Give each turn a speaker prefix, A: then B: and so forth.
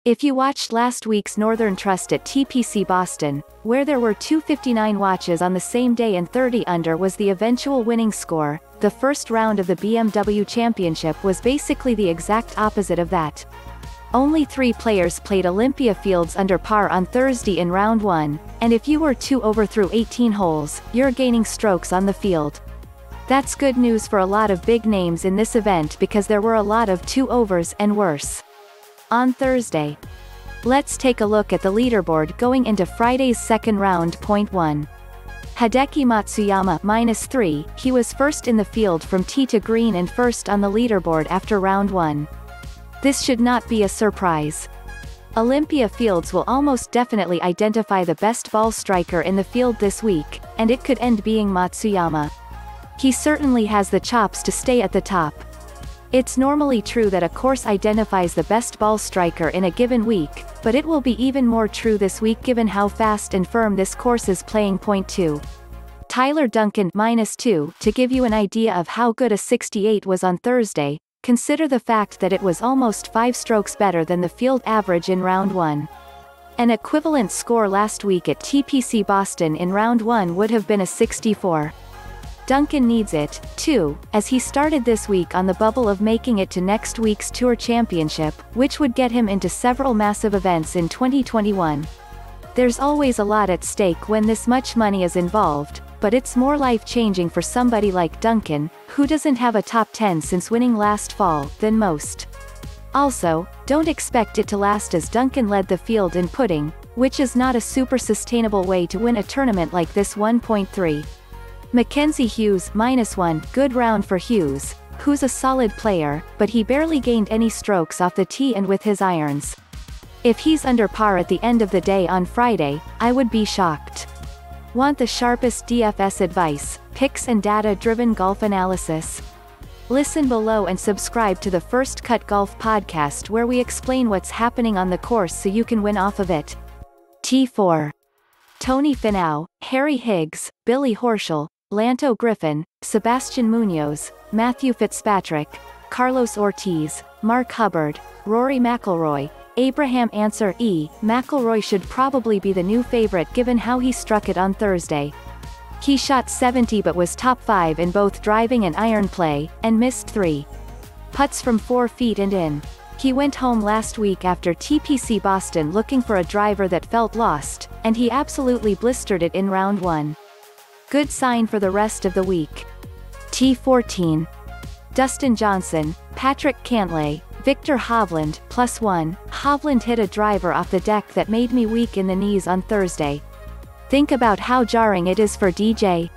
A: If you watched last week's Northern Trust at TPC Boston, where there were 259 watches on the same day and 30 under was the eventual winning score, the first round of the BMW Championship was basically the exact opposite of that. Only 3 players played Olympia fields under par on Thursday in round 1, and if you were 2 over through 18 holes, you're gaining strokes on the field. That's good news for a lot of big names in this event because there were a lot of 2 overs and worse. On Thursday, let's take a look at the leaderboard going into Friday's second round. Point 1. Hideki Matsuyama -3, he was first in the field from tee to green and first on the leaderboard after round 1. This should not be a surprise. Olympia fields will almost definitely identify the best ball striker in the field this week, and it could end being Matsuyama. He certainly has the chops to stay at the top. It's normally true that a course identifies the best ball striker in a given week, but it will be even more true this week given how fast and firm this course is playing. Point 2. Tyler Duncan -2, to give you an idea of how good a 68 was on Thursday, consider the fact that it was almost 5 strokes better than the field average in round 1. An equivalent score last week at TPC Boston in round 1 would have been a 64. Duncan needs it, too, as he started this week on the bubble of making it to next week's Tour Championship, which would get him into several massive events in 2021. There's always a lot at stake when this much money is involved, but it's more life-changing for somebody like Duncan, who doesn't have a top 10 since winning last fall, than most. Also, don't expect it to last as Duncan led the field in putting, which is not a super sustainable way to win a tournament like this. 1.3. Mackenzie Hughes -1, good round for Hughes, who's a solid player, but he barely gained any strokes off the tee and with his irons. If he's under par at the end of the day on Friday, I would be shocked. Want the sharpest DFS advice, picks and data-driven golf analysis? Listen below and subscribe to the First Cut Golf podcast where we explain what's happening on the course so you can win off of it. T4. Tony Finau, Harry Higgs, Billy Horschel, Lanto Griffin, Sebastian Munoz, Matthew Fitzpatrick, Carlos Ortiz, Mark Hubbard, Rory McIlroy, Abraham Answer. McIlroy should probably be the new favorite given how he struck it on Thursday. He shot 70 but was top 5 in both driving and iron play, and missed 3 putts from 4 feet and in. He went home last week after TPC Boston looking for a driver that felt lost, and he absolutely blistered it in round 1. Good sign for the rest of the week. T14. Dustin Johnson, Patrick Cantlay, Victor Hovland, +1, Hovland hit a driver off the deck that made me weak in the knees on Thursday. Think about how jarring it is for DJ.